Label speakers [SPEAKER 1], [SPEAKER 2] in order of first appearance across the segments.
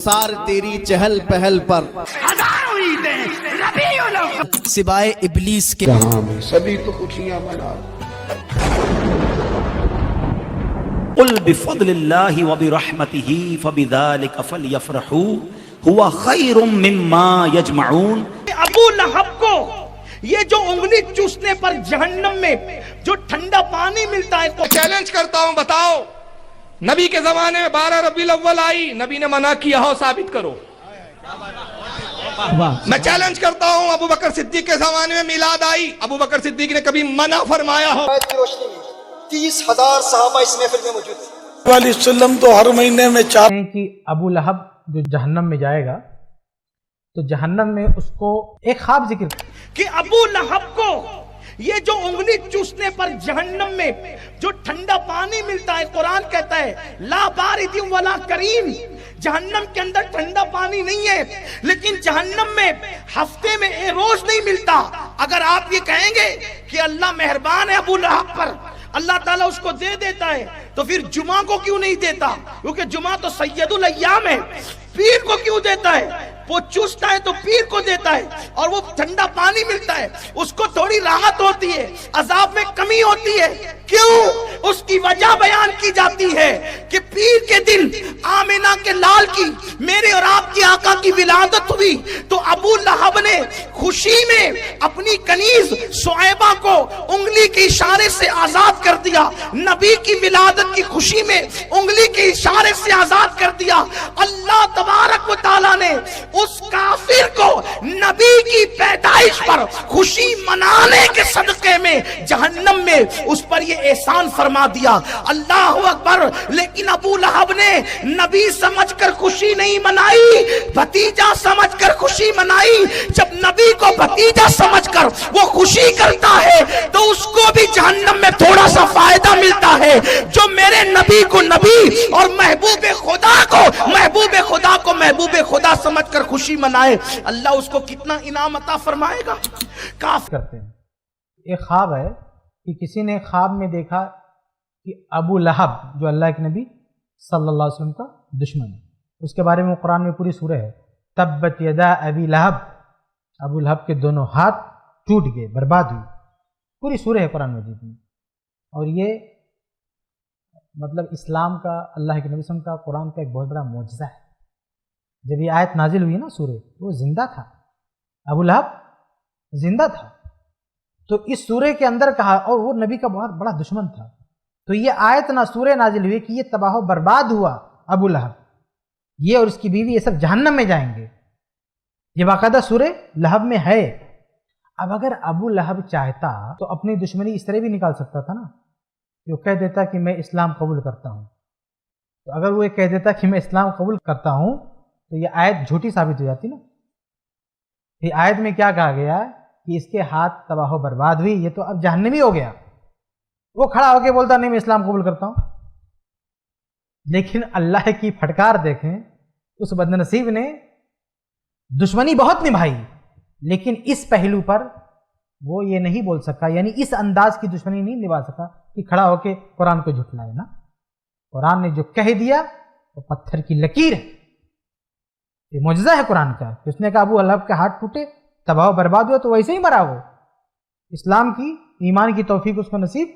[SPEAKER 1] سار تیری چہل پہل پر سوائے ابلیس کے
[SPEAKER 2] جہاں میں سبھی تو خوشیاں منا
[SPEAKER 3] قل بفضل اللہ وبرحمتہ فبذلک فلیفرحوا هو خیر مما یجمعون۔
[SPEAKER 4] ابو لہب کو یہ جو انگلی چوسنے پر جہنم میں جو ٹھنڈا پانی ملتا ہے تو
[SPEAKER 5] چیلنج کرتا ہوں، بتاؤ نبی کے زمانے میں 12 ربیع الاول آئی، نبی نے منع کیا ہو، ثابت کرو۔ میں چیلنج کرتا ہوں ابو بکر صدیق کے زمانے میں میلاد آئی، ابو بکر صدیق نے کبھی منع فرمایا ہو؟
[SPEAKER 6] آیت کی روشنی میں 30,000 صحابہ اس محفل میں موجود ہیں۔
[SPEAKER 2] علیہ وسلم تو ہر مہینے میں 4
[SPEAKER 7] ہیں کہ ابو لہب جو جہنم میں جائے گا تو جہنم میں اس کو ایک خواب ذکر
[SPEAKER 4] کہ ابو لہب کو یہ جو انگلی چوسنے پر جہنم میں جو ٹھنڈا پانی ملتا ہے، قرآن کہتا ہے لا بارد ولا کریم، جہنم کے اندر ٹھنڈا پانی نہیں ہے، لیکن جہنم میں ہفتے میں ایک روز نہیں ملتا۔ اگر آپ یہ کہیں گے کہ اللہ مہربان ہے ابو لہب پر، اللہ تعالیٰ اس کو دے دیتا ہے، تو پھر جمعہ کو کیوں نہیں دیتا؟ کیونکہ جمعہ تو سید الایام ہے، پیر کو کیوں دیتا ہے؟ وہ چوستا ہے تو پیر کو دیتا ہے، اور وہ ٹھنڈا پانی ملتا ہے، اس کو تھوڑی راحت ہوتی ہے، عذاب میں کمی ہوتی ہے۔ کیوں؟ اس کی وجہ بیان کی جاتی ہے کہ پیر کے دن آمنہ کے لال کی، میرے اور آپ کی آقا کی ولادت ہوئی، تو ابو لہب نے خوشی میں اپنی کنیز صعیبہ کو انگلی کے اشارے سے آزاد کر دیا، نبی کی ولادت کی خوشی میں انگلی کے اشارے سے آزاد کر دیا۔ اللہ تبارک و تعالیٰ نے اس کافر کو نبی کی پیدائش پر خوشی منانے کے صدقے میں جہنم میں اس پر یہ احسان فرما دیا۔ اللہ اکبر! لیکن ابو لہب نے نبی سمجھ کر خوشی نہیں منائی، بھتیجا سمجھ کر خوشی منائی۔ جب نبی کو بھتیجا سمجھ کر وہ خوشی کرتا ہے تو اس کو بھی جہنم میں تھوڑا سا فائدہ ملتا ہے۔ جو میرے نبی کو نبی اور محبوب خدا کو محبوب خدا سمجھ کر خوشی منائے، اللہ اس کو کتنا انعام عطا فرمائے گا۔ کافر
[SPEAKER 7] کرتے ہیں۔ ایک خواب ہے کہ کسی نے خواب میں دیکھا کہ ابو لہب جو اللہ کے نبی صلی اللہ علیہ وسلم کا دشمن ہے، اس کے بارے میں قرآن میں پوری سورہ ہے، تبت یدا ابی لہب، ابو لہب کے دونوں ہاتھ ٹوٹ گئے، برباد ہوئی، پوری سورہ ہے قرآن مجید میں۔ اور یہ مطلب اسلام کا، اللہ کے نبی صلی اللہ علیہ وسلم کا، قرآن کا ایک بہت بڑا معجزہ ہے۔ جب یہ آیت نازل ہوئی نا سورہ، وہ زندہ تھا، ابو لہب زندہ تھا، تو اس سورہ کے اندر کہا، اور وہ نبی کا بہت بڑا دشمن تھا، تو یہ آیت نہ سورہ نازل ہوئی کہ یہ تباہ و برباد ہوا ابو لہب، یہ اور اس کی بیوی، یہ سب جہنم میں جائیں گے۔ یہ باقاعدہ سورہ لہب میں ہے۔ اب اگر ابو لہب چاہتا تو اپنی دشمنی اس طرح بھی نکال سکتا تھا نا، کہ وہ کہہ دیتا کہ میں اسلام قبول کرتا ہوں۔ تو اگر وہ یہ کہہ دیتا کہ میں اسلام قبول کرتا ہوں تو یہ آیت جھوٹی ثابت ہو جاتی نا۔ یہ آیت میں کیا کہا گیا کہ اس کے ہاتھ تباہ و برباد ہوئی، یہ تو اب جہنمی ہو گیا۔ وہ کھڑا ہو کے بولتا نہیں میں اسلام قبول کرتا ہوں۔ لیکن اللہ کی پھٹکار دیکھیں، اس بدنصیب نے دشمنی بہت نبھائی، لیکن اس پہلو پر وہ یہ نہیں بول سکا، یعنی اس انداز کی دشمنی نہیں نبھا سکا کہ کھڑا ہو کے قرآن کو جھٹلائے نا۔ قرآن نے جو کہہ دیا وہ پتھر کی لکیر ہے۔ یہ معجزہ ہے قرآن کا۔ اس نے کہا ابو لہب کے ہاتھ ٹوٹے، تباہ و برباد ہوا، تو ویسے ہی مرا وہ، اسلام کی، ایمان کی توفیق اس کو نصیب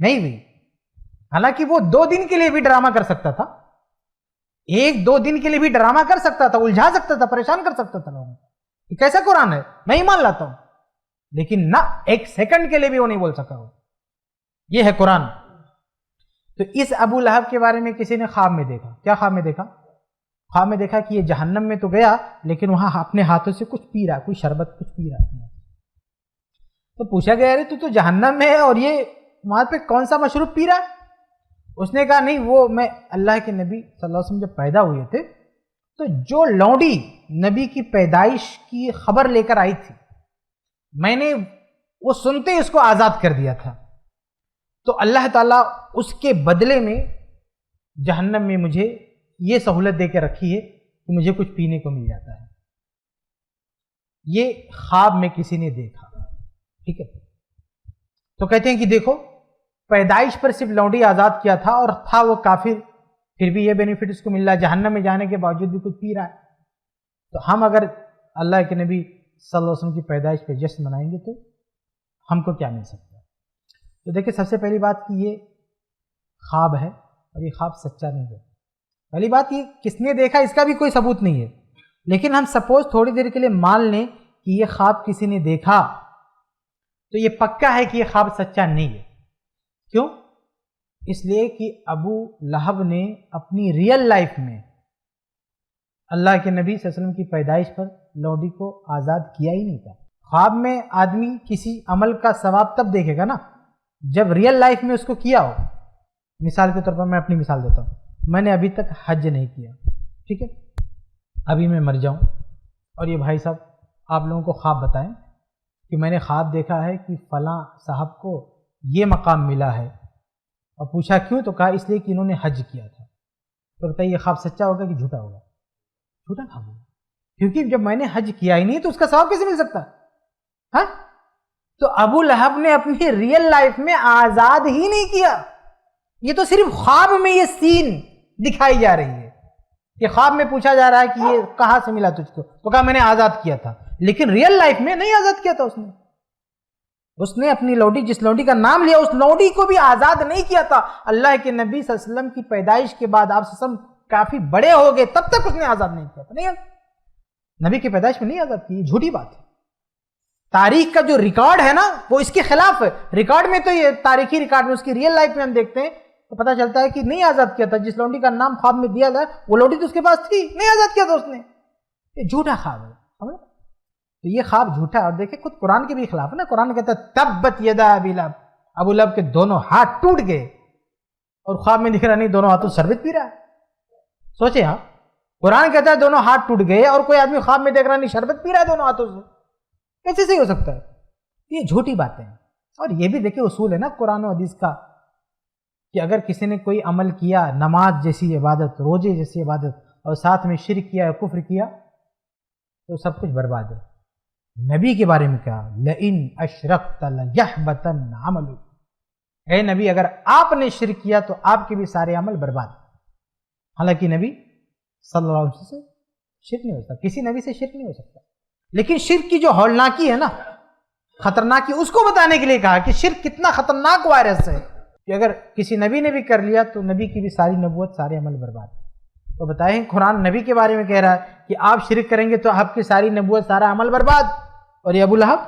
[SPEAKER 7] نہیں ہوئی۔ حالانکہ وہ 2 دن کے لیے بھی ڈرامہ کر سکتا تھا، 1-2 دن کے لیے بھی ڈرامہ کر سکتا تھا، الجھا سکتا تھا، پریشان کر سکتا تھا لوگوں کو۔ یہ کیسا قرآن ہے، میں ایمان لاتا ہوں، لیکن نہ 1 سیکنڈ کے لیے بھی وہ نہیں بول سکا وہ۔ یہ ہے قرآن۔ تو اس ابو لہب کے بارے میں کسی نے خواب میں دیکھا، کیا خواب میں دیکھا؟ خواب میں دیکھا کہ یہ جہنم میں تو گیا، لیکن وہاں اپنے ہاتھوں سے کچھ پی رہا، کوئی شربت کچھ پی رہا۔ تو پوچھا گیا ارے تو جہنم میں ہے اور یہ وہاں پہ کون سا مشروب پی رہا؟ اس نے کہا نہیں، وہ میں اللہ کے نبی صلی اللہ علیہ وسلم جب پیدا ہوئے تھے تو جو لونڈی نبی کی پیدائش کی خبر لے کر آئی تھی، میں نے وہ سنتے اس کو آزاد کر دیا تھا، تو اللہ تعالیٰ اس کے بدلے میں جہنم میں مجھے یہ سہولت دے کے رکھی ہے کہ مجھے کچھ پینے کو مل جاتا ہے۔ یہ خواب میں کسی نے دیکھا، ٹھیک ہے؟ تو کہتے ہیں کہ دیکھو، پیدائش پر صرف لونڈی آزاد کیا تھا اور تھا وہ کافر، پھر بھی یہ بینیفٹ اس کو مل رہا ہے، جہنم میں جانے کے باوجود بھی کچھ پی رہا ہے، تو ہم اگر اللہ کے نبی صلی اللہ علیہ وسلم کی پیدائش پہ جشن منائیں گے تو ہم کو کیا مل سکتا ہے؟ تو دیکھیں سب سے پہلی بات کہ یہ خواب ہے اور یہ خواب سچا نہیں ہے. پہلی بات یہ کس نے دیکھا اس کا بھی کوئی ثبوت نہیں ہے، لیکن ہم سپوز تھوڑی دیر کے لیے مان لیں کہ یہ خواب کسی نے دیکھا تو یہ پکا ہے کہ یہ خواب سچا نہیں ہے. کیوں؟ اس لیے کہ ابو لہب نے اپنی ریئل لائف میں اللہ کے نبی صلی اللہ علیہ وسلم کی پیدائش پر لوڈی کو آزاد کیا ہی نہیں تھا. خواب میں آدمی کسی عمل کا ثواب تب دیکھے گا نا جب ریئل لائف میں اس کو کیا ہو. مثال کے طور پر میں اپنی مثال دیتا ہوں، میں نے ابھی تک حج نہیں کیا، ٹھیک ہے، ابھی میں مر جاؤں اور یہ بھائی صاحب آپ لوگوں کو خواب بتائیں کہ میں نے خواب دیکھا ہے کہ فلاں صاحب کو یہ مقام ملا ہے، اور پوچھا کیوں تو کہا اس لیے کہ انہوں نے حج کیا تھا. تو بتائیے یہ خواب سچا ہوگا کہ جھوٹا ہوگا؟ جھوٹا خواب ہوگا، کیونکہ جب میں نے حج کیا ہی نہیں تو اس کا ثواب کیسے مل سکتا ہے؟ ہاں، تو ابو لہب نے اپنی ریئل لائف میں آزاد ہی نہیں کیا. یہ تو صرف خواب میں یہ سین دکھائی جا رہی ہے کہ خواب میں پوچھا جا رہا ہے کہ یہ کہاں سے ملا تجھ کو، تو کہا میں نے آزاد کیا تھا، لیکن ریئل لائف میں نہیں آزاد کیا تھا. اس نے اپنی لوڈی، جس لوڈی کا نام لیا، اس لوڈی کو بھی آزاد نہیں کیا تھا. اللہ کے نبی صلی اللہ علیہ وسلم کی پیدائش کے بعد آپ صلی اللہ علیہ وسلم کافی بڑے ہو گئے تب تک اس نے آزاد نہیں کیا تھا. نہیں، نبی کی پیدائش میں نہیں آزاد کی، جھوٹی بات ہے. تاریخ کا جو ریکارڈ ہے نا وہ اس کے خلاف ہے. ریکارڈ میں تو یہ تاریخی ریکارڈ میں، اس کی ریئل لائف میں ہم دیکھتے ہیں تو پتہ چلتا ہے کہ نہیں آزاد کیا تھا. جس لوڈی کا نام خواب میں دیا گیا وہ لوڈی تو اس کے پاس تھی، نہیں آزاد کیا تھا اس نے. یہ جھوٹا خواب ہے. تو یہ خواب جھوٹا ہے. اور دیکھیں خود قرآن کے بھی خلاف ہے نا. قرآن کہتا ہے تبت یدا ابی لہب، ابو لہب کے دونوں ہاتھ ٹوٹ گئے، اور خواب میں دکھ رہا نہیں دونوں ہاتھوں سے شربت پی رہا ہے. سوچے آپ، قرآن کہتا ہے دونوں ہاتھ ٹوٹ گئے اور کوئی آدمی خواب میں دیکھ رہا نہیں شربت پی رہا ہے دونوں ہاتھوں سے، کیسے صحیح ہو سکتا ہے؟ یہ جھوٹی باتیں ہیں. اور یہ بھی دیکھیں اصول ہے نا قرآن و حدیث کا کہ اگر کسی نے کوئی عمل کیا، نماز جیسی عبادت، روزے جیسی عبادت، اور ساتھ میں شرک کیا یا کفر کیا تو سب کچھ برباد ہے. نبی کے بارے میں کہا لئن اشرکت لیحبطن عملک، اے نبی اگر آپ نے شرک کیا تو آپ کے بھی سارے عمل برباد. حالانکہ نبی صلی اللہ علیہ وسلم سے شرک نہیں ہو سکتا، کسی نبی سے شرک نہیں ہو سکتا، لیکن شرک کی جو ہولناکی ہے نا، خطرناکی، اس کو بتانے کے لیے کہا کہ شرک کتنا خطرناک وائرس ہے کہ اگر کسی نبی نے بھی کر لیا تو نبی کی بھی ساری نبوت، سارے عمل برباد. تو بتائیں قرآن نبی کے بارے میں کہہ رہا ہے کہ آپ شرک کریں گے تو آپ کی ساری نبوت، سارا عمل برباد. اور یہ ابو لہب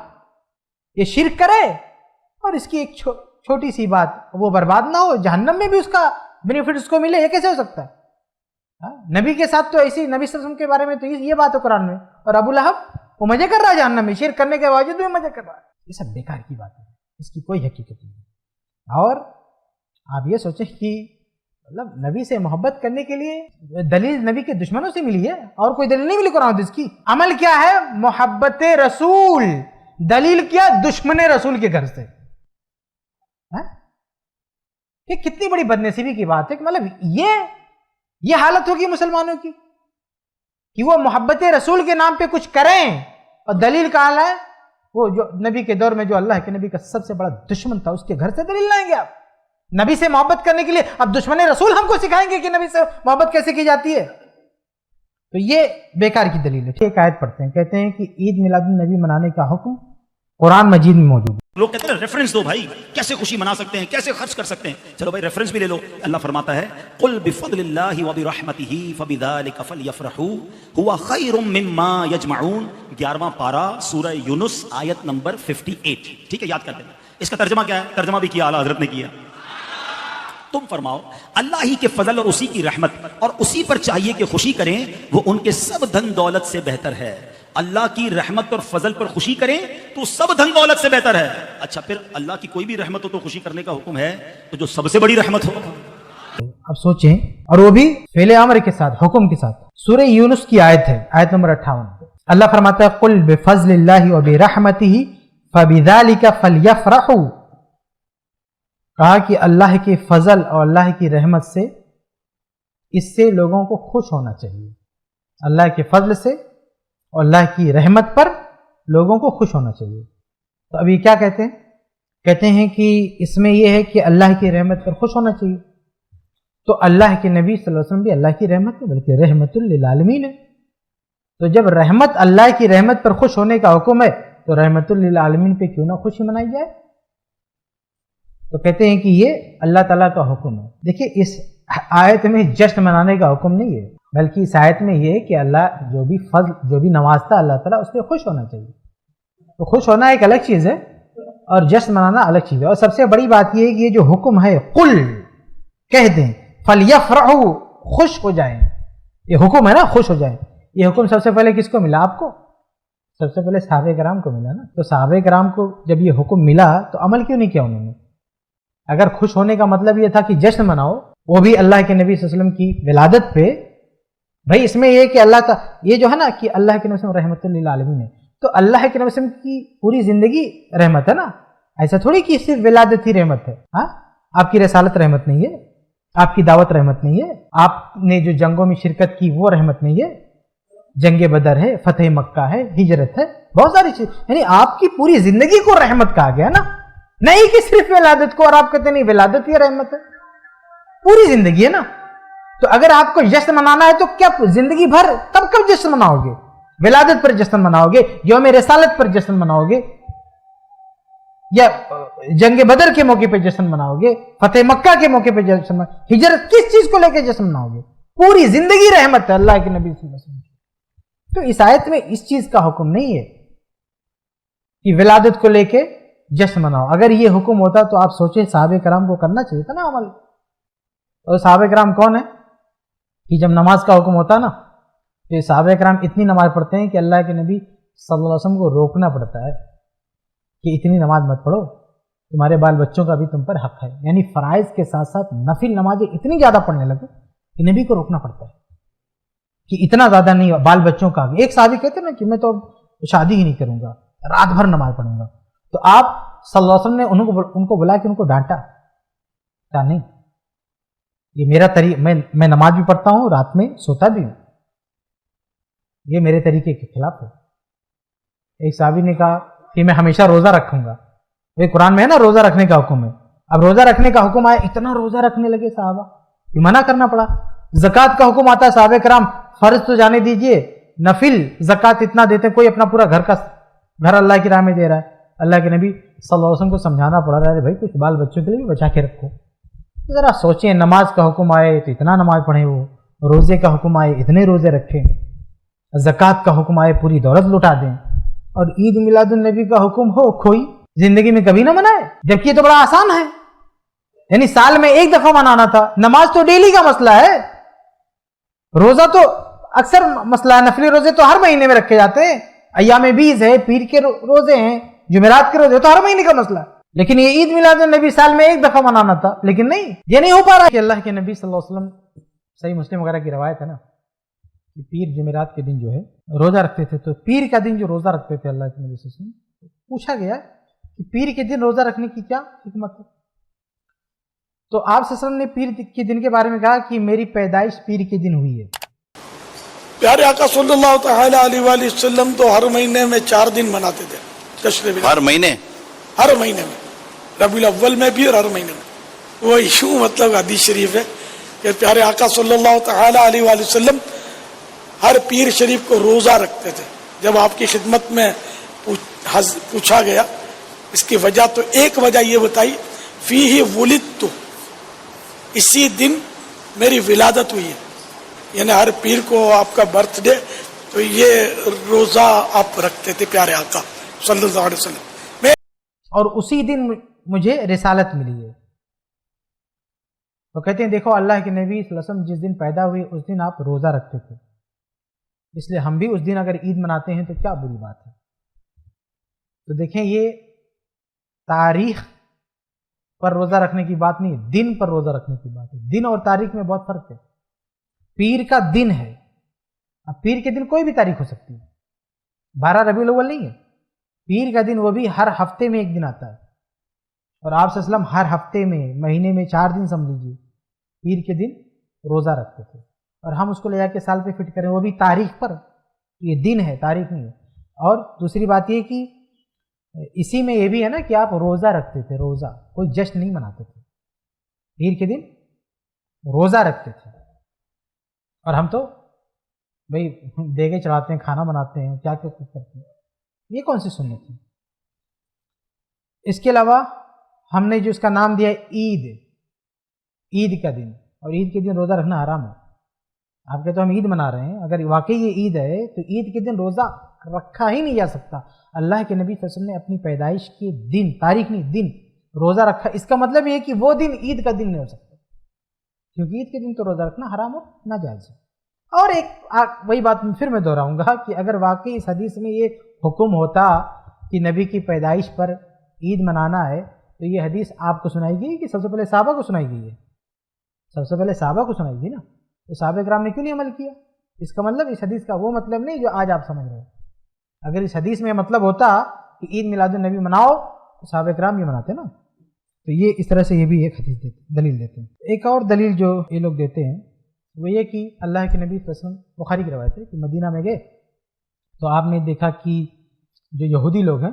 [SPEAKER 7] یہ شرک کرے اور اس کی ایک چھوٹی سی بات وہ برباد نہ ہو، جہنم میں بھی اس کا بینیفٹ اس کو ملے، یہ کیسے ہو سکتا ہے؟ نبی کے ساتھ تو ایسی، نبی صلی اللہ علیہ وسلم کے بارے میں تو یہ بات ہے قرآن میں، اور ابو لہب وہ مزے کر رہا ہے جہنم میں، شرک کرنے کے باوجود بھی مزے کر رہا ہے. یہ سب بیکار کی بات ہے، اس کی کوئی حقیقت نہیں. اور آپ یہ سوچیں کہ مطلب نبی سے محبت کرنے کے لیے دلیل نبی کے دشمنوں سے ملی ہے، اور کوئی دلیل نہیں ملی قرآن حدیث کی. عمل کیا ہے؟ محبت رسول. دلیل کیا؟ دشمن رسول کے گھر سے. یہ کتنی بڑی بدنصیبی کی بات ہے کہ مطلب یہ حالت ہوگی مسلمانوں کی کہ وہ محبت رسول کے نام پہ کچھ کریں، اور دلیل کا حال ہے وہ جو نبی کے دور میں جو اللہ کے نبی کا سب سے بڑا دشمن تھا اس کے گھر سے دلیل لائیں گے آپ نبی سے محبت کرنے کے لیے. اب دشمن رسول ہم کو سکھائیں گے کہ نبی سے محبت کیسے کی جاتی ہے؟ تو یہ بیکار کی دلیل ہے. ایک آیت پڑھتے ہیں، کہتے ہیں کہ عید میلاد النبی منانے کا حکم قرآن مجید میں موجود ہے.
[SPEAKER 3] لوگ کہتے ہیں ریفرنس دو بھائی، کیسے خوشی منا سکتے ہیں، کیسے خرچ کر سکتے ہیں. چلو بھائی ریفرنس بھی لے لو. اللہ فرماتا ہے قل بفضل اللہ وبرحمتہ فبذلک فلیفرحوا هو خیر مما یجمعون. 11واں پارہ سورہ یونس آیت نمبر 58. ٹھیک ہے، یاد کر لینا. اس کا ترجمہ کیا ہے؟ ترجمہ بھی کیا اعلیٰ حضرت نے کیا. تم فرماؤ اللہ ہی کے فضل اور اسی کی رحمت اور اسی پر چاہیے کہ خوشی کریں، وہ ان کے سب دھن دولت سے بہتر ہے. اللہ کی رحمت اور فضل پر خوشی کریں تو سب دھن دولت سے بہتر ہے. اچھا پھر اللہ کی کوئی بھی رحمت ہو تو خوشی کرنے کا حکم ہے، تو جو سب سے بڑی رحمت ہو.
[SPEAKER 7] اب سوچیں، اور وہ بھی فعل امر کے ساتھ، حکم کے ساتھ. سورہ یونس کی آیت ہے، آیت نمبر 58. اللہ فرماتا ہے قل بفضل اللہ وبرحمتہ فبذلک فلیفرحوا. کہا کہ اللہ کے فضل اور اللہ کی رحمت سے، اس سے لوگوں کو خوش ہونا چاہیے. اللہ کے فضل سے اور اللہ کی رحمت پر لوگوں کو خوش ہونا چاہیے. تو ابھی کیا کہتے ہیں؟ کہتے ہیں کہ اس میں یہ ہے کہ اللہ کی رحمت پر خوش ہونا چاہیے. تو اللہ کے نبی صلی اللہ علیہ وسلم بھی اللہ کی رحمت ہے، بلکہ رحمت للعالمین ہے. تو جب رحمت اللہ کی رحمت پر خوش ہونے کا حکم ہے تو رحمت للعالمین پہ کیوں نہ خوشی منائی جائے؟ تو کہتے ہیں کہ یہ اللہ تعالیٰ کا حکم ہے. دیکھیے اس آیت میں جشن منانے کا حکم نہیں ہے، بلکہ اس آیت میں یہ ہے کہ اللہ جو بھی فضل جو بھی نوازتا ہے اللہ تعالیٰ اس پہ خوش ہونا چاہیے. تو خوش ہونا ایک الگ چیز ہے اور جشن منانا الگ چیز ہے. اور سب سے بڑی بات یہ ہے کہ یہ جو حکم ہے قل کہہ دیں فلیفرحوا خوش ہو جائیں، یہ حکم ہے نا خوش ہو جائیں. یہ حکم سب سے پہلے کس کو ملا؟ آپ کو. سب سے پہلے صحابہ کرام کو ملا نا. تو صحابہ کرام کو جب یہ حکم ملا تو عمل کیوں نہیں کیا انہوں نے؟ اگر خوش ہونے کا مطلب یہ تھا کہ جشن مناؤ وہ بھی اللہ کے نبی صلی اللہ علیہ وسلم کی ولادت پہ، بھائی اس میں یہ کہ اللہ تعالیٰ یہ جو ہے نا کہ اللہ کے نبی صلی اللہ علیہ وسلم رحمت للعالمین ہے، تو اللہ کے نبی صلی اللہ علیہ وسلم کی پوری زندگی رحمت ہے نا. ایسا تھوڑی کہ صرف ولادت ہی رحمت ہے. ہاں آپ کی رسالت رحمت نہیں ہے، آپ کی دعوت رحمت نہیں ہے، آپ نے جو جنگوں میں شرکت کی وہ رحمت نہیں ہے، جنگ بدر ہے، فتح مکہ ہے، ہجرت ہے، بہت ساری چیز، یعنی آپ کی پوری زندگی کو رحمت کہا گیا نا، نہیں کہ صرف ولادت کو. اور آپ کہتے نہیں ولادت ہی رحمت ہے، پوری زندگی ہے نا. تو اگر آپ کو جشن منانا ہے تو کیا زندگی بھر کب جشن مناؤ گے؟ ولادت پر جشن مناؤ گے، یوم رسالت پر جشن مناؤ گے، یا جنگ بدر کے موقع پہ جشن مناؤ گے، فتح مکہ کے موقع پہ جشن مناؤ گے، ہجرت کس چیز کو لے کے جشن مناؤ گے؟ پوری زندگی رحمت ہے اللہ کے نبی صلی اللہ علیہ وسلم. تو اس آیت میں اس چیز کا حکم نہیں ہے کہ ولادت کو لے کے جشن مناؤ. اگر یہ حکم ہوتا تو آپ سوچیں صحابہ کرام کو کرنا چاہیے تھا نا عمل. اور صحابہ کرام کون ہیں کہ جب نماز کا حکم ہوتا نا تو صحابہ کرام اتنی نماز پڑھتے ہیں کہ اللہ کے نبی صلی اللہ علیہ وسلم کو روکنا پڑتا ہے کہ اتنی نماز مت پڑھو، تمہارے بال بچوں کا بھی تم پر حق ہے. یعنی فرائض کے ساتھ ساتھ نفل نمازیں اتنی زیادہ پڑھنے لگے کہ نبی کو روکنا پڑتا ہے کہ اتنا زیادہ نہیں، بال بچوں کا. ایک صحابی کہتے ہیں نا کہ میں تو اب شادی ہی نہیں کروں گا، رات بھر نماز پڑھوں گا. تو آپ صلی اللہ علیہ وسلم نے ان کو بلا کے ان کو ڈانٹا کیا؟ نہیں، یہ میرا طریقہ، میں نماز بھی پڑھتا ہوں، رات میں سوتا بھی ہوں، یہ میرے طریقے کے خلاف ہے. ایک صحابی نے کہا کہ میں ہمیشہ روزہ رکھوں گا. یہ قرآن میں ہے نا روزہ رکھنے کا حکم ہے. اب روزہ رکھنے کا حکم آیا، اتنا روزہ رکھنے لگے صحابہ، یہ منع کرنا پڑا. زکوٰۃ کا حکم آتا ہے، صحابہ کرام فرض تو جانے دیجئے، نفل زکوٰۃ اتنا دیتے، کوئی اپنا پورا گھر اللہ کی راہ میں دے رہا ہے. اللہ کے نبی صلی اللہ علیہ وسلم کو سمجھانا پڑا رہا ہے بھائی کچھ بال بچوں کے لیے بھی بچا کے رکھو. ذرا سوچیں، نماز کا حکم آئے تو اتنا نماز پڑھیں، وہ روزے کا حکم آئے اتنے روزے رکھیں، زکوٰۃ کا حکم آئے پوری دولت لٹا دیں، اور عید میلاد النبی کا حکم ہو کوئی زندگی میں کبھی نہ منائے، جبکہ یہ تو بڑا آسان ہے. یعنی سال میں ایک دفعہ منانا تھا. نماز تو ڈیلی کا مسئلہ ہے، روزہ تو اکثر مسئلہ ہے، نفلی روزے تو ہر مہینے میں رکھے جاتے ہیں، ایام بیز ہے، پیر کے روزے ہیں، جمعرات کے روزے تو ہر مہینے کا مسئلہ ہے. لیکن یہ عید میلاد النبی سال میں ایک دفعہ منانا تھا، لیکن نہیں، یہ نہیں ہو پا رہا. کہ اللہ کے نبی صلی اللہ علیہ وسلم، صحیح مسلم وغیرہ کی روایت ہے نا کہ پیر جمعرات کے دن جو ہے روزہ رکھتے تھے. تو پیر کا دن جو روزہ رکھتے تھے اللہ کے نبی صلی اللہ علیہ وسلم، پوچھا گیا کہ پیر کے دن روزہ رکھنے کی کیا حکمت ہے؟ تو آپ صلی اللہ علیہ وسلم نے پیر کے دن کے بارے میں کہا کہ میری پیدائش پیر کے دن ہوئی ہے.
[SPEAKER 2] پیارے آقا صلی اللہ تعالی علیہ وآلہ وسلم تو ہر مہینے میں 4 دن مناتے تھے جشن میلاد. ہر مہینے میں، ربیع الاول میں بھی اور ہر مہینے میں. وہ یوں مطلب حدیث شریف ہے کہ پیارے آقا صلی اللہ تعالی علیہ وآلہ وسلم ہر پیر شریف کو روزہ رکھتے تھے. جب آپ کی خدمت میں پوچھا گیا اس کی وجہ، تو ایک وجہ یہ بتائی، فیہ ولدت، اسی دن میری ولادت ہوئی ہے. یعنی ہر پیر کو آپ کا برتھ ڈے، تو یہ روزہ آپ رکھتے تھے پیارے آقا صلی اللہ علیہ وسلم.
[SPEAKER 7] اور اسی دن مجھے رسالت ملی ہے. تو کہتے ہیں دیکھو اللہ کے نبی صلی اللہ علیہ وسلم جس دن پیدا ہوئے اس دن آپ روزہ رکھتے تھے، اس لیے ہم بھی اس دن اگر عید مناتے ہیں تو کیا بری بات ہے. تو دیکھیں یہ تاریخ پر روزہ رکھنے کی بات نہیں ہے، دن پر روزہ رکھنے کی بات ہے. دن اور تاریخ میں بہت فرق ہے. پیر کا دن ہے، اب پیر کے دن کوئی بھی تاریخ ہو سکتی ہے، 12 ربیع الاول نہیں ہے. پیر کا دن وہ بھی ہر ہفتے میں ایک دن آتا ہے، اور آپ صلی اللہ علیہ وسلم ہر ہفتے میں، مہینے میں 4 دن سمجھ لیجیے پیر کے دن روزہ رکھتے تھے. اور ہم اس کو لے جا کے سال پہ فٹ کریں، وہ بھی تاریخ پر، یہ دن ہے تاریخ نہیں ہے. اور دوسری بات یہ کہ اسی میں یہ بھی ہے نا کہ آپ روزہ رکھتے تھے، روزہ، کوئی جشن نہیں مناتے تھے. پیر کے دن روزہ رکھتے تھے، اور ہم تو بھائی دیگے چڑھاتے ہیں، کھانا بناتے ہیں، کیا کیا کچھ کرتے ہیں. یہ کون سی سنت تھی؟ اس کے علاوہ ہم نے جو اس کا نام دیا عید، عید کا دن، اور عید کے دن روزہ رکھنا حرام ہے. آپ کہتے ہیں ہم عید منا رہے ہیں، اگر واقعی یہ عید ہے تو عید کے دن روزہ رکھا ہی نہیں جا سکتا. اللہ کے نبی صلی اللہ علیہ وسلم نے اپنی پیدائش کے دن، تاریخ نہیں دن، روزہ رکھا. اس کا مطلب یہ ہے کہ وہ دن عید کا دن نہیں ہو سکتا، کیونکہ عید کے دن تو روزہ رکھنا حرام اور ناجائز ہے. اور ایک وہی بات پھر میں دہراؤں گا کہ اگر واقعی اس حدیث میں یہ حکم ہوتا کہ نبی کی پیدائش پر عید منانا ہے تو یہ حدیث آپ کو سنائی گئی کہ سب سے پہلے صحابہ کو سنائی گئی ہے؟ سب سے پہلے صحابہ کو سنائی گئی نا. تو صحابہ کرام نے کیوں نہیں عمل کیا؟ اس کا مطلب اس حدیث کا وہ مطلب نہیں جو آج آپ سمجھ رہے ہیں. اگر اس حدیث میں مطلب ہوتا کہ عید میلاد النبی مناؤ تو صحابہ کرام بھی مناتے نا. تو یہ اس طرح سے یہ بھی ایک حدیث دلیل دیتے ہیں. ایک اور دلیل جو یہ لوگ دیتے ہیں وہ یہ کہ اللہ کے نبی صلی اللہ علیہ وسلم، بخاری کی روایت ہے کہ مدینہ میں گئے تو آپ نے دیکھا کہ جو یہودی لوگ ہیں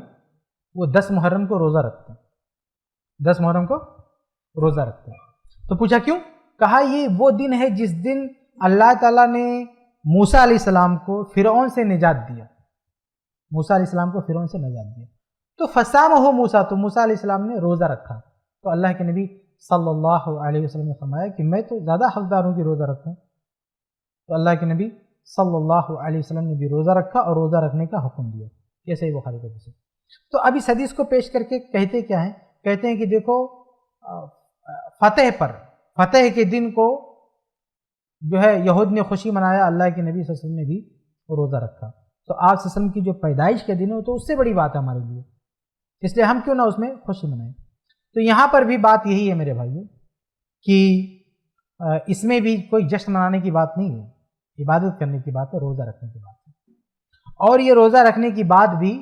[SPEAKER 7] وہ 10 محرم کو روزہ رکھتے ہیں، 10 محرم کو روزہ رکھتے ہیں. تو پوچھا کیوں؟ کہا یہ وہ دن ہے جس دن اللہ تعالیٰ نے موسیٰ علیہ السلام کو فرعون سے نجات دیا. موسیٰ علیہ السلام کو فرعون سے نجات دیا تو فصامہ موسیٰ، تو موسیٰ علیہ السلام نے روزہ رکھا. تو اللہ کے نبی صلی اللہ علیہ وسلم نے فرمایا کہ میں تو زیادہ حقدار ہوں کہ روزہ رکھوں. تو اللہ کے نبی صلی اللہ علیہ وسلم نے بھی روزہ رکھا اور روزہ رکھنے کا حکم دیا. کیسے بخاری کا حدیث. تو اب اس حدیث کو پیش کر کے کہتے کیا ہیں؟ کہتے ہیں کہ دیکھو فتح کے دن کو جو ہے یہود نے خوشی منایا، اللہ کے نبی صلی اللہ علیہ وسلم نے بھی روزہ رکھا. تو آپ صلی اللہ علیہ وسلم کی جو پیدائش کے دن ہو تو اس سے بڑی بات ہے ہمارے لیے، اس لیے ہم کیوں نہ اس میں خوشی منائیں. تو یہاں پر بھی بات یہی ہے میرے بھائیوں کہ اس میں بھی کوئی جشن منانے کی بات نہیں ہے، عبادت کرنے کی بات ہے، روزہ رکھنے کی بات ہے. اور یہ روزہ رکھنے کی بات بھی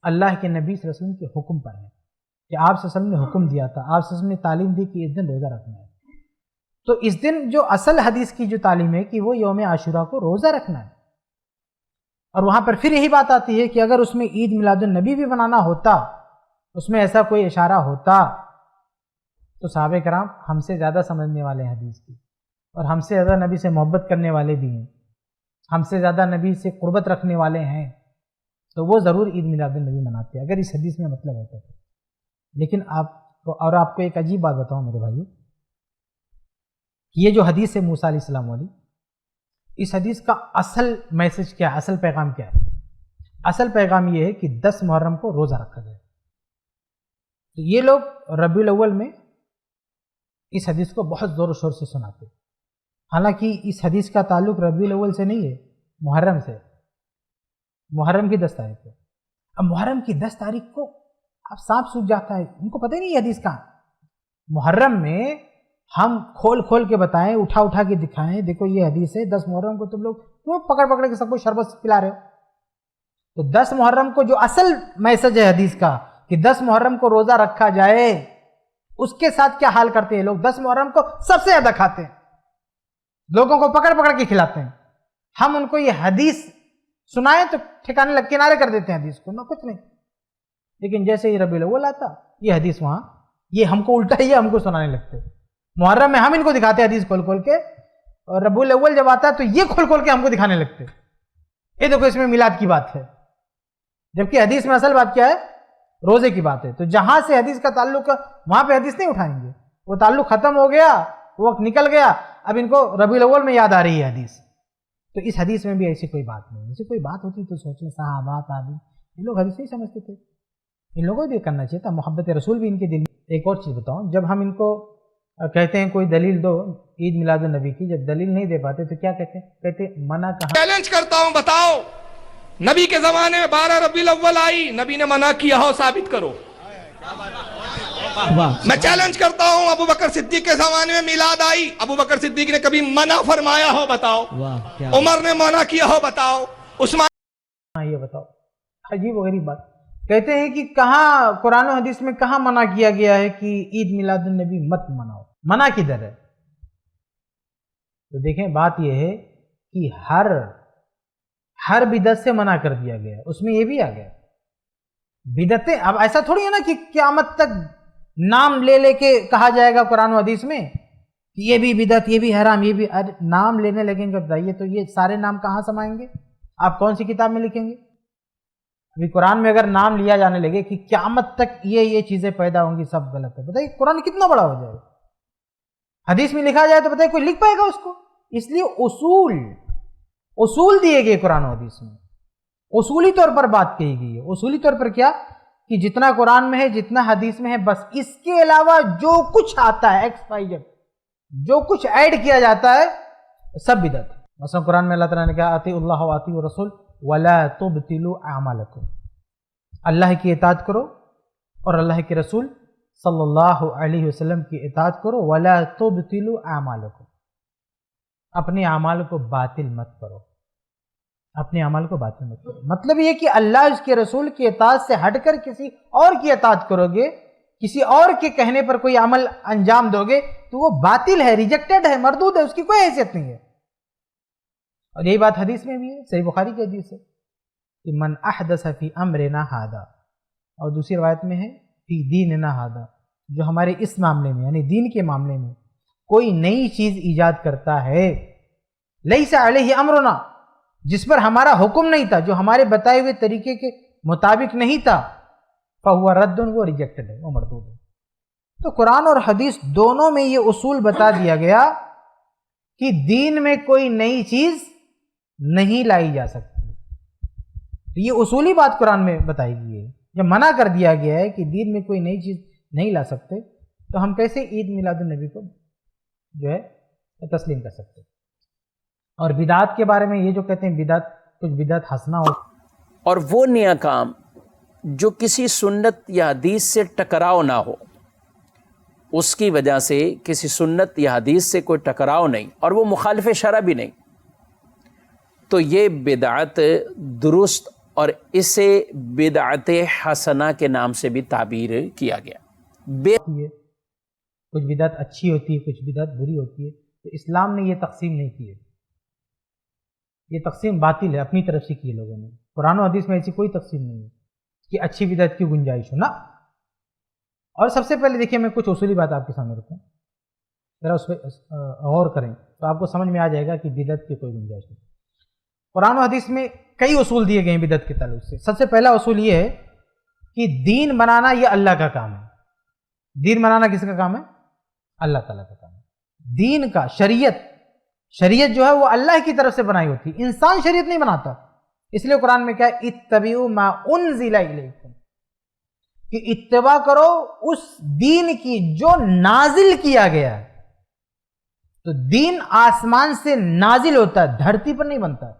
[SPEAKER 7] اللہ کے نبی صلی اللہ علیہ وسلم کے حکم پر ہے کہ آپ صلی اللہ علیہ وسلم نے حکم دیا تھا، آپ صلی اللہ علیہ وسلم نے تعلیم دی کہ اس دن روزہ رکھنا ہے. تو اس دن جو اصل حدیث کی جو تعلیم ہے کہ وہ یوم عاشورہ کو روزہ رکھنا ہے. اور وہاں پر پھر یہی بات آتی ہے کہ اگر اس میں عید میلاد النبی بھی منانا ہوتا، اس میں ایسا کوئی اشارہ ہوتا تو صحابہ کرام ہم سے زیادہ سمجھنے والے ہیں حدیث کی، اور ہم سے زیادہ نبی سے محبت کرنے والے بھی ہیں، ہم سے زیادہ نبی سے قربت رکھنے والے ہیں، تو وہ ضرور عید میلاد النبی مناتے اگر اس حدیث میں مطلب ہوتا تھا. لیکن آپ کو ایک عجیب بات بتاؤں میرے بھائیو، یہ جو حدیث ہے موسیٰ علیہ السلام والی، اس حدیث کا اصل میسج کیا ہے؟ اصل پیغام کیا ہے؟ اصل پیغام یہ ہے کہ 10 محرم کو روزہ رکھا جائے. تو یہ لوگ ربیع الاول میں اس حدیث کو بہت زور و شور سے سناتے، حالانکہ اس حدیث کا تعلق ربیع الاول سے نہیں ہے، محرم سے. محرم کی 10 تاریخ کو. اب محرم کی 10 تاریخ کو اب سانپ سوکھ جاتا ہے، ان کو پتہ ہی نہیں یہ حدیث کہاں. محرم میں ہم کھول کے بتائیں، اٹھا کے دکھائیں، دیکھو یہ حدیث ہے 10 محرم کو تم لوگ کیوں پکڑ کے سب کو شربت پلا رہے ہو. تو 10 محرم کو جو اصل میسج ہے حدیث کا کہ 10 محرم کو روزہ رکھا جائے، اس کے ساتھ کیا حال کرتے ہیں لوگ؟ 10 محرم کو سب سے زیادہ کھاتے ہیں، لوگوں کو پکڑ کے کھلاتے ہیں. ہم ان کو یہ حدیث سنائیں تو ٹھکانے کنارے کر دیتے ہیں حدیث کو، نہ کچھ نہیں. لیکن جیسے ہی ربیع الاول آتا یہ حدیث وہاں یہ ہم کو الٹا ہی ہم کو سنانے لگتے. محرم میں ہم ان کو دکھاتے حدیث کھول کے، اور ربیع الاول جب آتا ہے تو یہ کھول کے ہم کو دکھانے لگتے. یہ دیکھو اس میں میلاد کی بات ہے، جبکہ حدیث میں اصل بات کیا ہے؟ روزے کی بات ہے. تو جہاں سے حدیث کا تعلق وہاں پہ حدیث نہیں اٹھائیں گے، وہ تعلق ختم ہو گیا، وہ وقت نکل گیا، اب ان کو ربیع الاول میں یاد آ رہی ہے حدیث. تو اس حدیث میں بھی ایسی کوئی بات نہیں. ایسی کوئی بات ہوتی تو سوچیں صحابہ تابعین یہ لوگ حدیث نہیں سمجھتے تھے، ان لوگوں کو بھی کرنا چاہیے تھا. محبت رسول بھی ان کے دل. ایک اور چیز بتاؤں، جب ہم ان کو کہتے ہیں کوئی دلیل دو عید میلاد النبی کی، جب دلیل نہیں دے پاتے تو کیا کہتے ہیں؟ کہتے منع کہاں.
[SPEAKER 5] چیلنج کرتا ہوں، بتاؤ نبی کے زمانے میں 12 ربیع الاول آئی، نبی نے منع کیا ہو ثابت کرو. میں چیلنج کرتا ہوں ابو بکر صدیق کے زمانے میں میلاد آئی، ابو بکر صدیق نے کبھی منع فرمایا ہو بتاؤ. عمر نے منع کیا ہو بتاؤ. عثمان
[SPEAKER 7] یہ بتاؤ. عجیب و غریب بات. کہتے ہیں کہ کہاں قرآن و حدیث میں کہاں منع کیا گیا ہے کہ عید میلاد النبی مت مناؤ؟ منع کدھر ہے؟ تو دیکھیں بات یہ ہے کہ ہر بدعت سے منع کر دیا گیا، اس میں یہ بھی آ گیا بدعتیں. اب ایسا تھوڑی ہے نا کہ قیامت تک نام لے کے کہا جائے گا قرآن و حدیث میں کہ یہ بھی بدعت، یہ بھی حرام، یہ بھی نام لینے لگیں گے، بتائیے تو یہ سارے نام کہاں سمائیں گے؟ آپ کون سی کتاب میں لکھیں گے؟ ابھی قرآن میں اگر نام لیا جانے لگے کہ قیامت تک یہ چیزیں پیدا ہوں گی، سب غلط ہے، بتائیے قرآن کتنا بڑا ہو جائے گا؟ حدیث میں لکھا جائے تو بتائیے کوئی لکھ پائے گا اس کو؟ اس لیے اصول دیے گئے قرآن و حدیث میں، اصولی طور پر بات کہی گئی ہے۔ اصولی طور پر کیا کہ جتنا قرآن میں ہے، جتنا حدیث میں ہے، بس اس کے علاوہ جو کچھ آتا ہے ایکس وائی زیڈ، جو کچھ ایڈ کیا جاتا ہے سب بدعت ہے۔ مثلا قرآن میں اللہ تعالیٰ نے کہا اطیعوا اللہ واطیعوا الرسول ولا تبطلوا اعمالکم، اللہ کی اطاعت کرو اور اللہ کے رسول صلی اللہ علیہ وسلم کی اطاعت کرو، ولا تبطلوا اعمالکم، اپنے اعمال کو باطل مت کرو، اپنے عمل کو باطل مت کرو۔ مطلب یہ کہ اللہ اس کے رسول کی اطاعت سے ہٹ کر کسی اور کی اطاعت کرو گے، کسی اور کے کہنے پر کوئی عمل انجام دو گے تو وہ باطل ہے، ریجیکٹڈ ہے، مردود ہے، اس کی کوئی حیثیت نہیں ہے۔ اور یہی بات حدیث میں بھی ہے، صحیح بخاری کی حدیث ہے کہ من احدث فی امرنا ھذا، اور دوسری روایت میں ہے فی دیننا ھذا، جو ہمارے اس معاملے میں یعنی دین کے معاملے میں کوئی نئی چیز ایجاد کرتا ہے، لیس علیہ امرنا، جس پر ہمارا حکم نہیں تھا، جو ہمارے بتائے ہوئے طریقے کے مطابق نہیں تھا، فہو رد، وہ ریجیکٹڈ ہے، وہ مردود ہے۔ تو قرآن اور حدیث دونوں میں یہ اصول بتا دیا گیا کہ دین میں کوئی نئی چیز نہیں لائی جا سکتی۔ یہ اصولی بات قرآن میں بتائی گئی ہے۔ جب منع کر دیا گیا ہے کہ دین میں کوئی نئی چیز نہیں لا سکتے تو ہم کیسے عید میلاد النبی کو جو ہے تسلیم کر سکتے؟ اور بدعات کے بارے میں یہ جو کہتے ہیں بدعت، کچھ بدعت حسنہ ہو،
[SPEAKER 8] اور وہ نیا کام جو کسی سنت یا حدیث سے ٹکراؤ نہ ہو، اس کی وجہ سے کسی سنت یا حدیث سے کوئی ٹکراؤ نہیں اور وہ مخالف شرع بھی نہیں، تو یہ بدعت درست، اور اسے بدعت حسنہ کے نام سے بھی تعبیر کیا گیا۔
[SPEAKER 7] کچھ بدعت اچھی ہوتی ہے، کچھ بدعت بری ہوتی ہے، تو اسلام نے یہ تقسیم نہیں کی ہے، یہ تقسیم باطل ہے، اپنی طرف سے کی ہے لوگوں نے۔ قرآن و حدیث میں ایسی کوئی تقسیم نہیں ہے کہ اچھی بدعت کی گنجائش ہو، نہ۔ اور سب سے پہلے دیکھیے، میں کچھ اصولی بات آپ کے سامنے رکھوں، ذرا اس پہ غور کریں تو آپ کو سمجھ میں آ جائے گا کہ بدعت کی کوئی گنجائش نہیں۔ قرآن و حدیث میں کئی اصول دیے گئے ہیں بدعت کے تعلق سے۔ سب سے پہلا اصول یہ ہے کہ دین بنانا یہ اللہ کا کام ہے۔ دین بنانا کس کا کام ہے؟ اللہ تعالیٰ کا کام ہے۔ دین کا، شریعت جو ہے وہ اللہ کی طرف سے بنائی ہوتی ہے، انسان شریعت نہیں بناتا۔ اس لیے قرآن میں کیا ہے؟ اتبعوا ما انزل الیکم، کہ اتباع کرو اس دین کی جو نازل کیا گیا ہے۔ تو دین آسمان سے نازل ہوتا ہے، دھرتی پر نہیں بنتا،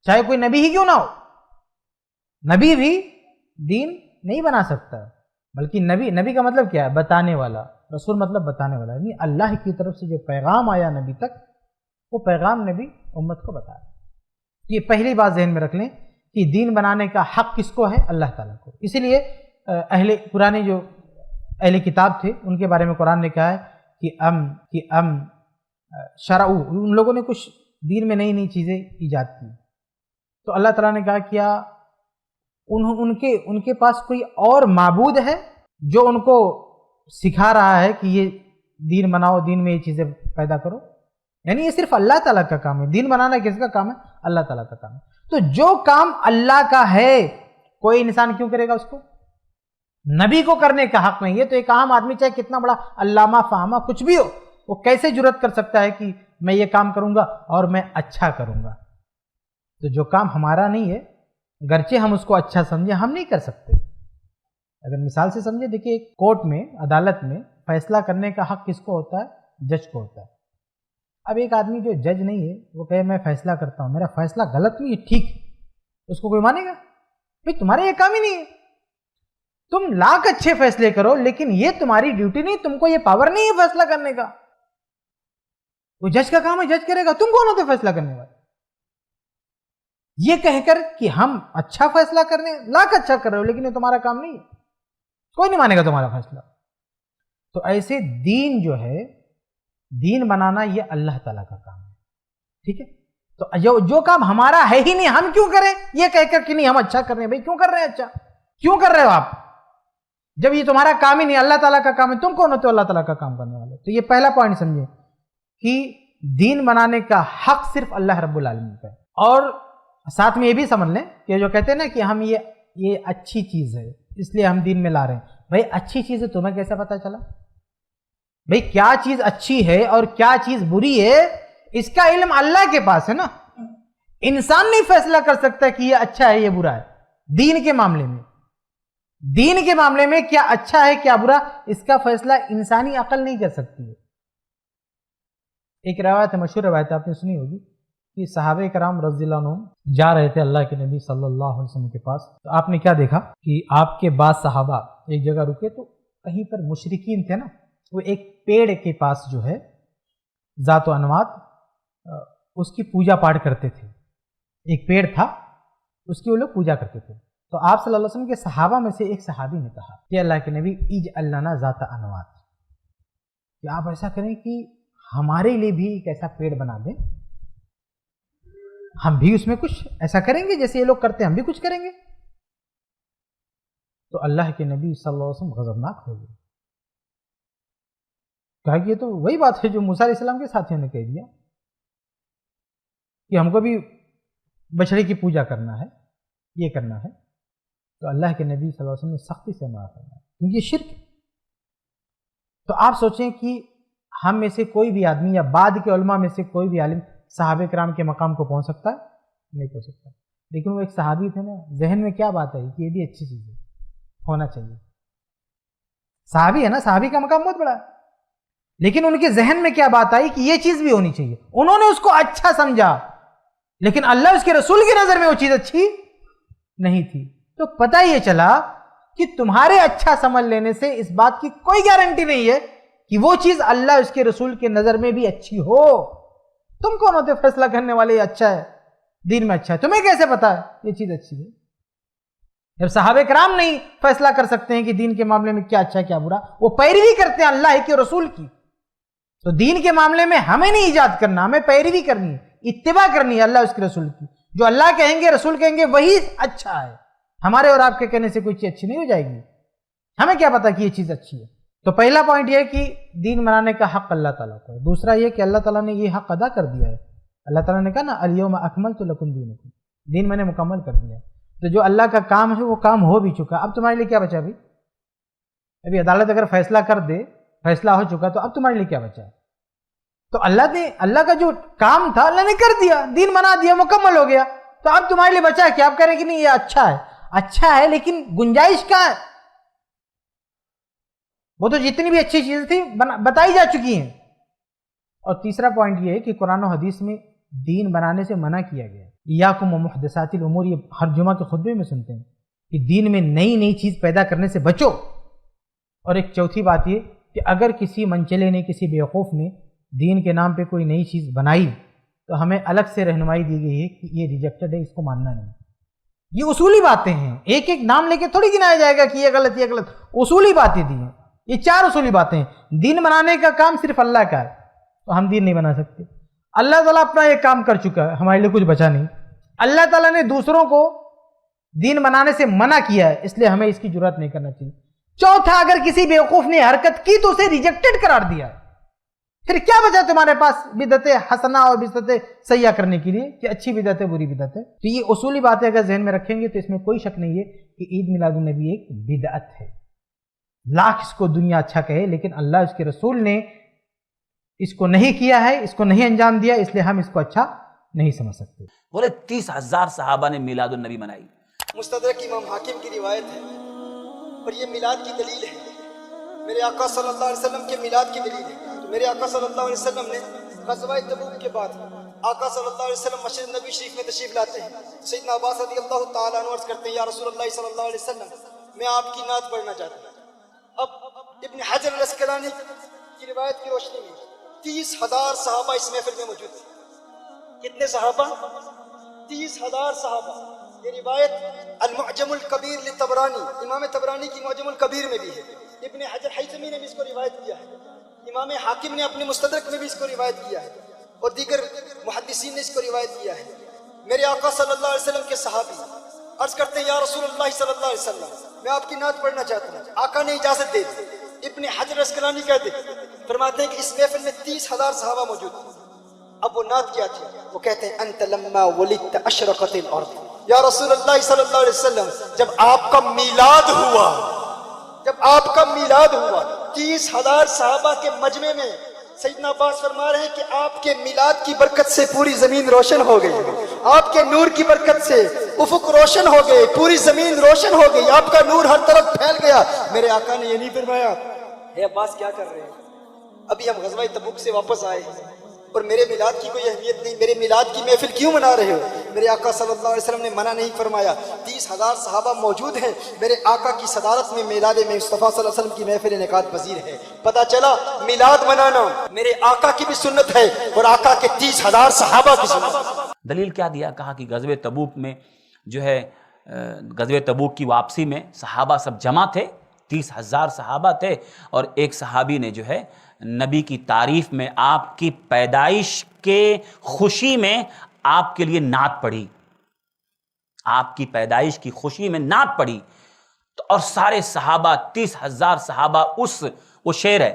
[SPEAKER 7] چاہے کوئی نبی ہی کیوں نہ ہو۔ نبی بھی دین نہیں بنا سکتا، بلکہ نبی کا مطلب کیا ہے؟ بتانے والا۔ رسول مطلب بتانے والا، یعنی اللہ کی طرف سے جو پیغام آیا نبی تک، وہ پیغام نبی امت کو بتا رہا۔ یہ پہلی بات ذہن میں رکھ لیں کہ دین بنانے کا حق کس کو ہے؟ اللہ تعالیٰ کو۔ اسی لیے پرانے جو اہل کتاب تھے ان کے بارے میں قرآن نے کہا ہے کہ شرعو، ان لوگوں نے کچھ دین میں نئی چیزیں ایجاد کی، تو اللہ تعالیٰ نے کہا کیا ان کے پاس کوئی اور معبود ہے جو ان کو سکھا رہا ہے کہ یہ دین بناؤ، دین میں یہ چیزیں پیدا کرو؟ یعنی یہ صرف اللہ تعالیٰ کا کام ہے۔ دین بنانا کس کا کام ہے؟ اللہ تعالیٰ کا کام ہے۔ تو جو کام اللہ کا ہے کوئی انسان کیوں کرے گا اس کو؟ نبی کو کرنے کا حق نہیں ہے۔ تو ایک عام آدمی چاہے کتنا بڑا علامہ فہمہ کچھ بھی ہو، وہ کیسے جرأت کر سکتا ہے کہ میں یہ کام کروں گا اور میں اچھا کروں گا؟ تو جو کام ہمارا نہیں ہے، گرچہ ہم اس کو اچھا سمجھیں، ہم نہیں کر سکتے۔ اگر مثال سے سمجھے، دیکھیے کورٹ میں، عدالت میں فیصلہ کرنے کا حق کس کو ہوتا ہے؟ جج کو ہوتا ہے۔ اب ایک آدمی جو جج نہیں ہے وہ کہے میں فیصلہ کرتا ہوں، میرا فیصلہ غلط نہیں ہے، ٹھیک ہے، اس کو کوئی مانے گا؟ بھئی تمہارے یہ کام ہی نہیں ہے، تم لاکھ اچھے فیصلے کرو لیکن یہ تمہاری ڈیوٹی نہیں، تم کو یہ پاور نہیں ہے فیصلہ کرنے کا۔ وہ جج کا کام ہے، جج کرے گا، تم کون ہوتے فیصلہ کرنے والے؟ یہ کہہ کر کہ ہم اچھا فیصلہ کرنے، لاکھ اچھا کر رہے ہو لیکن یہ تمہارا کام نہیں ہے، کوئی نہیں مانے گا تمہارا فیصلہ۔ تو ایسے دین جو ہے، دین بنانا یہ اللہ تعالیٰ کا کام ہے، ٹھیک ہے؟ تو جو کام ہمارا ہے ہی نہیں، ہم کیوں کریں یہ کہہ کر کہ نہیں ہم اچھا کر رہے ہیں؟ بھائی کیوں کر رہے ہیں اچھا؟ کیوں کر رہے ہو آپ جب یہ تمہارا کام ہی نہیں، اللہ تعالیٰ کا کام ہے؟ تم کون ہوتے ہو اللہ تعالیٰ کا کام کرنے والے؟ تو یہ پہلا پوائنٹ سمجھیں کہ دین بنانے کا حق صرف اللہ رب العالمین کا ہے. اور ساتھ میں یہ بھی سمجھ لیں کہ جو کہتے ہیں نا کہ ہم یہ اچھی چیز ہے اس لیے ہم دین میں لا رہے ہیں. بھائی اچھی چیز ہے تمہیں کیسے پتہ چلا؟ بھائی کیا چیز اچھی ہے اور کیا چیز بری ہے اس کا علم اللہ کے پاس ہے نا. انسان نہیں فیصلہ کر سکتا کہ یہ اچھا ہے یہ برا ہے. دین کے معاملے میں کیا اچھا ہے کیا برا اس کا فیصلہ انسانی عقل نہیں کر سکتی ہے. ایک روایت ہے، مشہور روایت آپ نے سنی ہوگی کہ صحابہ کرام رضی اللہ عنہم جا رہے تھے اللہ کے نبی صلی اللہ علیہ وسلم کے پاس. تو آپ نے کیا دیکھا کہ آپ کے بعض صحابہ ایک جگہ رکے تو کہیں پر مشرکین تھے نا، وہ ایک پیڑ کے پاس جو ہے ذات و انوات اس کی پوجا پاٹ کرتے تھے. ایک پیڑ تھا اس کی وہ لوگ پوجا کرتے تھے. تو آپ صلی اللہ علیہ وسلم کے صحابہ میں سے ایک صحابی نے کہا کہ اللہ کے نبی اجعل لنا ذات انوات، کہ آپ ایسا کریں کہ ہمارے لیے بھی ایک ایسا پیڑ بنا دیں، ہم بھی اس میں کچھ ایسا کریں گے جیسے یہ لوگ کرتے ہیں ہم بھی کچھ کریں گے. تو اللہ کے نبی صلی اللہ علیہ وسلم غضبناک ہو گئے. کہا کہ یہ تو وہی بات ہے جو موسیٰ علیہ السلام کے ساتھیوں نے کہہ دیا کہ ہم کو بھی بچڑے کی پوجا کرنا ہے، یہ کرنا ہے. تو اللہ کے نبی صلی اللہ علیہ وسلم نے سختی سے منع کرنا ہے کیونکہ یہ شرک ہے. تو آپ سوچیں کہ ہم میں سے کوئی بھی آدمی یا بعد کے علماء میں سے کوئی بھی عالم صحابہ کرام کے مقام کو پہنچ سکتا ہے؟ نہیں پہنچ سکتا. لیکن وہ ایک صحابی تھے نا، ذہن میں کیا بات ہے کہ یہ بھی اچھی چیز ہے، ہونا چاہیے. صحابی ہے نا، صحابی کا مقام بہت بڑا ہے، لیکن ان کے ذہن میں کیا بات آئی کہ یہ چیز بھی ہونی چاہیے. انہوں نے اس کو اچھا سمجھا، لیکن اللہ اس کے رسول کی نظر میں وہ چیز اچھی نہیں تھی. تو پتہ یہ چلا کہ تمہارے اچھا سمجھ لینے سے اس بات کی کوئی گارنٹی نہیں ہے کہ وہ چیز اللہ اس کے رسول کے نظر میں بھی اچھی ہو. تم کون ہوتے فیصلہ کرنے والے یہ اچھا ہے دین میں اچھا ہے؟ تمہیں کیسے پتا ہے یہ چیز اچھی ہے؟ جب صحابہ کرام نہیں فیصلہ کر سکتے ہیں کہ دین کے معاملے میں کیا اچھا ہے کیا برا، وہ پیروی کرتے ہیں اللہ کے رسول کی. تو دین کے معاملے میں ہمیں نہیں ایجاد کرنا، ہمیں پیروی کرنی ہے، اتباع کرنی ہے اللہ اس کے رسول کی. جو اللہ کہیں گے رسول کہیں گے وہی اچھا ہے. ہمارے اور آپ کے کہنے سے کوئی چیز اچھی نہیں ہو جائے گی. ہمیں کیا پتا کہ یہ چیز اچھی ہے. تو پہلا پوائنٹ یہ ہے کہ دین بنانے کا حق اللہ تعالیٰ کا ہے. دوسرا یہ کہ اللہ تعالیٰ نے یہ حق ادا کر دیا ہے. اللہ تعالیٰ نے کہا نا الیوم اکملت لکم دینکم، دین میں نے مکمل کر دیا ہے. تو جو اللہ کا کام ہے وہ کام ہو بھی چکا. اب تمہارے لیے کیا بچا بھی؟ ابھی عدالت اگر فیصلہ کر دے، فیصلہ ہو چکا، تو اب تمہارے لیے کیا بچا ہے؟ تو اللہ کا جو کام تھا اللہ نے کر دیا، دین بنا دیا، مکمل ہو گیا. تو اب تمہارے لیے بچا ہے کہ آپ کہہ رہے کہ نہیں یہ اچھا ہے. اچھا ہے لیکن گنجائش کہاں ہے؟ وہ تو جتنی بھی اچھی چیزیں تھی بتائی جا چکی ہیں. اور تیسرا پوائنٹ یہ ہے کہ قرآن و حدیث میں دین بنانے سے منع کیا گیا ہے. ایاکم ومحدثات الامور، یہ ہر جمعہ کے خطبے میں سنتے ہیں کہ دین میں نئی نئی چیز پیدا کرنے سے بچو. اور ایک چوتھی بات یہ کہ اگر کسی منچلے نے، کسی بیوقوف نے دین کے نام پہ کوئی نئی چیز بنائی تو ہمیں الگ سے رہنمائی دی گئی ہے کہ یہ ریجیکٹڈ ہے، اس کو ماننا نہیں. یہ اصولی باتیں ہیں، ایک ایک نام لے کے تھوڑی گنایا جائے گا کہ یہ غلط یہ غلط. اصولی باتیں دی ہیں، یہ 4 اصولی باتیں ہیں. دین بنانے کا کام صرف اللہ کا ہے، تو ہم دین نہیں بنا سکتے. اللہ تعالیٰ اپنا یہ کام کر چکا ہے، ہمارے لیے کچھ بچا نہیں. اللہ تعالیٰ نے دوسروں کو دین بنانے سے منع کیا ہے، اس لیے ہمیں اس کی جرات نہیں کرنا چاہیے. چوتھا، اگر کسی بیوقوف نے حرکت کی تو اسے ریجیکٹڈ قرار دیا ہے. پھر کیا بچا تمہارے پاس بدعت حسنہ اور بدعت سیئہ کرنے کے لیے کہ اچھی بدعت ہے بری بدعت ہے؟ تو یہ اصولی باتیں اگر ذہن میں رکھیں گے تو اس میں کوئی شک نہیں ہے کہ عید میلاد النبی ایک بدعت ہے. لاکھ اس کو دنیا اچھا کہے، لیکن اللہ اس کے رسول نے اس کو نہیں کیا ہے، اس کو نہیں انجام دیا، اس لیے ہم اس کو اچھا نہیں سمجھ سکتے.
[SPEAKER 9] بولے 30,000 صحابہ نے میلاد النبی منائی.
[SPEAKER 6] مستدرک امام حاکم کی روایت ہے اور یہ میلاد کی دلیل ہے. میرے آقا صلی اللہ علیہ وسلم کے میلاد کی دلیل ہے. تو میرے آقا صلی اللہ علیہ وسلم نے غزوہ تبوک کے بعد آقا صلی اللہ علیہ وسلم مسجد نبی شریف میں تشریف لاتے ہیں. سیدنا عباس رضی اللہ تعالیٰ عنہ عرض کرتے ہیں یا رسول اللہ صلی اللہ علیہ وسلم میں آپ کی نعت پڑھنا چاہتا ہوں. اب ابن حجر الاسقلانی کی روایت کی روشنی میں 30,000 صحابہ اس محفل میں موجود تھے. کتنے صحابہ؟ 30,000 صحابہ. یہ روایت المعجم الکبیر لطبرانی، امام طبرانی کی معجم الکبیر میں بھی ہے. ابن حجر حیثمی نے بھی اس کو روایت کیا ہے. امام حاکم نے اپنے مستدرک میں بھی اس کو روایت کیا ہے اور دیگر محدثین نے اس کو روایت کیا ہے. میرے آقا صلی اللہ علیہ وسلم کے صحابی عرض کرتے ہیں یا رسول اللہ صلی اللہ علیہ وسلم میں آپ کی نعت پڑھنا چاہتا ہوں. آقا نے اجازت دے دی. ابن حجر اسقلانی کہتے فرماتے ہیں کہ اس محفل میں 30,000 صحابہ موجود تھے. اب وہ نعت کیا تھی؟ وہ کہتے ہیں انت لما ولدت اشرقت الارض. یا رسول اللہ صلی اللہ علیہ وسلم جب آپ کا میلاد ہوا، جب آپ کا میلاد ہوا 30,000 صحابہ کے مجمع میں سیدنا عباس فرما رہے ہیں کہ آپ کے میلاد کی برکت سے پوری زمین روشن ہو گئی، آپ کے نور کی برکت سے افق روشن ہو گئے، پوری زمین روشن ہو گئی، آپ کا نور ہر طرف پھیل گیا. میرے آقا نے یہ نہیں فرمایا اے عباس کیا کر رہے ہیں، ابھی ہم غزوہ تبوک سے واپس آئے ہیں اور میرے میلاد کی کوئی اہمیت نہیں، میرے میلاد کی محفل کیوں منا رہے ہو؟ میرے آقا صلی اللہ علیہ وسلم نے منع نہیں فرمایا. 30,000 صحابہ موجود ہیں، میرے آقا کی صدارت میں میلاد میں مصطفیٰ صلی اللہ علیہ وسلم کی محفل انعقاد پذیر ہے. پتہ چلا میلاد منانا میرے آقا کی بھی سنت ہے اور آقا کے 30,000 صحابہ کی سنت ہے.
[SPEAKER 9] دلیل کیا دیا؟ کہا کہ غزوہ تبوک میں جو ہے غزوہ تبوک کی واپسی میں صحابہ سب جمع تھے، 30,000 صحابہ تھے، اور ایک صحابی نے جو ہے نبی کی تعریف میں آپ کی پیدائش کے خوشی میں آپ کے لیے نعت پڑھی، آپ کی پیدائش کی خوشی میں نعت پڑھی. تو اور سارے صحابہ 30,000 صحابہ وہ شعر ہے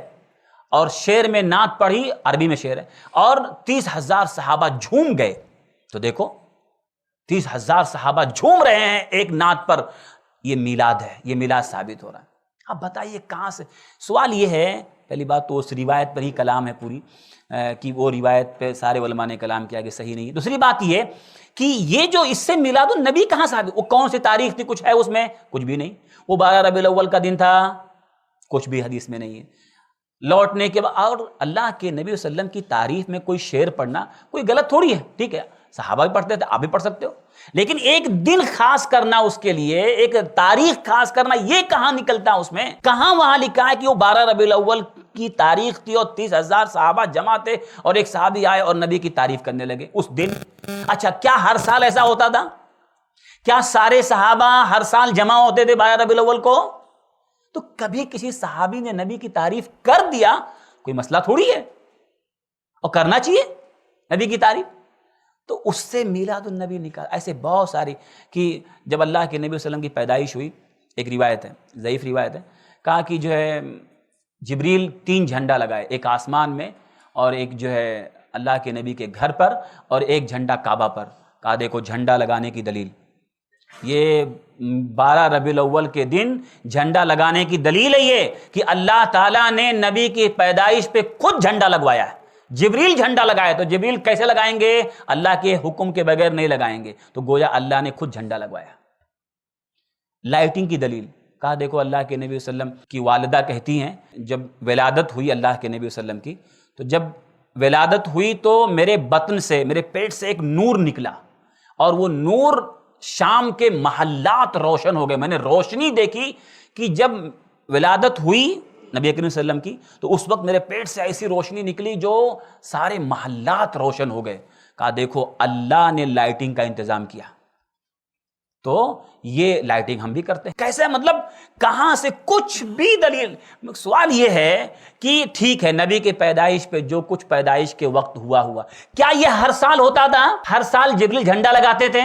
[SPEAKER 9] اور شعر میں نعت پڑھی، عربی میں شعر ہے، اور 30,000 صحابہ جھوم گئے. تو دیکھو 30,000 صحابہ جھوم رہے ہیں ایک نعت پر، یہ میلاد ہے، یہ میلاد ثابت ہو رہا ہے. اب بتائیے کہاں سے؟ سوال یہ ہے، پہلی بات تو اس روایت پر ہی کلام ہے پوری کہ وہ روایت پہ سارے علماء نے کلام کیا کہ صحیح نہیں ہے. دوسری بات یہ کہ یہ جو اس سے میلاد النبی کہاں ثابت؟ وہ کون سی تاریخ تھی؟ کچھ ہے اس میں؟ کچھ بھی نہیں. وہ 12 ربیع الاول کا دن تھا، کچھ بھی حدیث میں نہیں ہے. لوٹنے کے بعد اور اللہ کے نبی صلی اللہ علیہ وسلم کی تعریف میں کوئی شعر پڑھنا کوئی غلط تھوڑی ہے، ٹھیک ہے صحابہ بھی پڑھتے تھے، آپ بھی پڑھ سکتے ہو، لیکن ایک دن خاص کرنا، اس کے لیے ایک تاریخ خاص کرنا، یہ کہاں نکلتا اس میں؟ کہاں وہاں لکھا ہے کہ وہ 12 ربیع الاول کی تاریخ تھی اور 30,000 صحابہ جمع تھے اور ایک صحابی آئے اور نبی کی تعریف کرنے لگے اس دن؟ اچھا کیا ہر سال ایسا ہوتا تھا؟ کیا سارے صحابہ ہر سال جمع ہوتے تھے 12 ربیع الاول کو؟ تو کبھی کسی صحابی نے نبی کی تعریف کر دیا، کوئی مسئلہ تھوڑی ہے، اور کرنا چاہیے نبی کی تعریف. تو اس سے میلاد النبی نکال. ایسے بہت ساری کہ جب اللہ کے نبی صلی اللہ علیہ وسلم کی پیدائش ہوئی، ایک روایت ہے، ضعیف روایت ہے، کہا کہ جو ہے جبریل 3 جھنڈا لگائے، ایک آسمان میں اور ایک جو ہے اللہ کے نبی کے گھر پر اور ایک جھنڈا کعبہ پر. کہا دیکھو جھنڈا لگانے کی دلیل، یہ 12 ربیع الاول کے دن جھنڈا لگانے کی دلیل ہے یہ کہ اللہ تعالیٰ نے نبی کی پیدائش پہ خود جھنڈا لگوایا ہے. جبریل جھنڈا لگائے، تو جبریل کیسے لگائیں گے؟ اللہ کے حکم کے بغیر نہیں لگائیں گے، تو گویا اللہ نے خود جھنڈا لگوایا. لائٹنگ کی دلیل، کہا دیکھو اللہ کے نبی صلی اللہ علیہ وسلم کی والدہ کہتی ہیں جب ولادت ہوئی اللہ کے نبی صلی اللہ علیہ وسلم کی، تو جب ولادت ہوئی تو میرے بطن سے، میرے پیٹ سے ایک نور نکلا اور وہ نور شام کے محلات روشن ہو گئے. میں نے روشنی دیکھی کہ جب ولادت ہوئی نبی کریم صلی اللہ علیہ وسلم کی تو اس وقت میرے پیٹ سے ایسی روشنی نکلی جو سارے محلات روشن ہو گئے. کہا دیکھو اللہ نے لائٹنگ کا انتظام کیا، تو یہ لائٹنگ ہم بھی کرتے ہیں. کیسے؟ مطلب کہاں سے؟ کچھ بھی دلیل. سوال یہ ہے کہ ٹھیک ہے نبی کے پیدائش پہ جو کچھ پیدائش کے وقت ہوا، کیا یہ ہر سال ہوتا تھا؟ ہر سال جبریل جھنڈا لگاتے تھے؟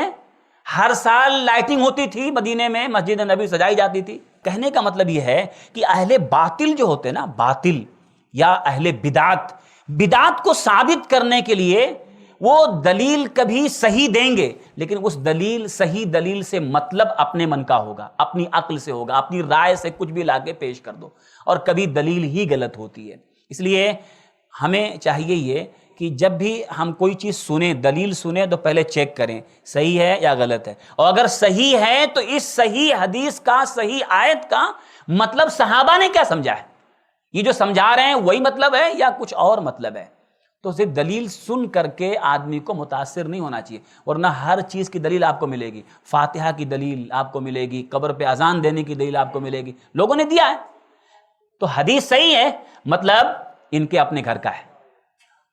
[SPEAKER 9] ہر سال لائٹنگ ہوتی تھی مدینے میں، مسجد نبی سجائی جاتی تھی؟ کہنے کا مطلب یہ ہے کہ اہل باطل جو ہوتے نا، باطل یا اہل بدعت کو ثابت کرنے کے لیے وہ دلیل کبھی صحیح دیں گے، لیکن اس صحیح دلیل سے مطلب اپنے من کا ہوگا، اپنی عقل سے ہوگا، اپنی رائے سے کچھ بھی لا کے پیش کر دو، اور کبھی دلیل ہی غلط ہوتی ہے. اس لیے ہمیں چاہیے یہ کہ جب بھی ہم کوئی چیز سنیں، دلیل سنیں، تو پہلے چیک کریں صحیح ہے یا غلط ہے، اور اگر صحیح ہے تو اس صحیح حدیث کا، صحیح آیت کا مطلب صحابہ نے کیا سمجھا ہے، یہ جو سمجھا رہے ہیں وہی مطلب ہے یا کچھ اور مطلب ہے. تو صرف دلیل سن کر کے آدمی کو متاثر نہیں ہونا چاہیے، ورنہ ہر چیز کی دلیل آپ کو ملے گی. فاتحہ کی دلیل آپ کو ملے گی، قبر پہ اذان دینے کی دلیل آپ کو ملے گی، لوگوں نے دیا ہے. تو حدیث صحیح ہے، مطلب ان کے اپنے گھر کا ہے.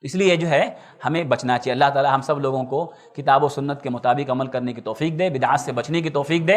[SPEAKER 9] اس لیے جو ہے ہمیں بچنا چاہیے. اللہ تعالی ہم سب لوگوں کو کتاب و سنت کے مطابق عمل کرنے کی توفیق دے، بدعات سے بچنے کی توفیق دے.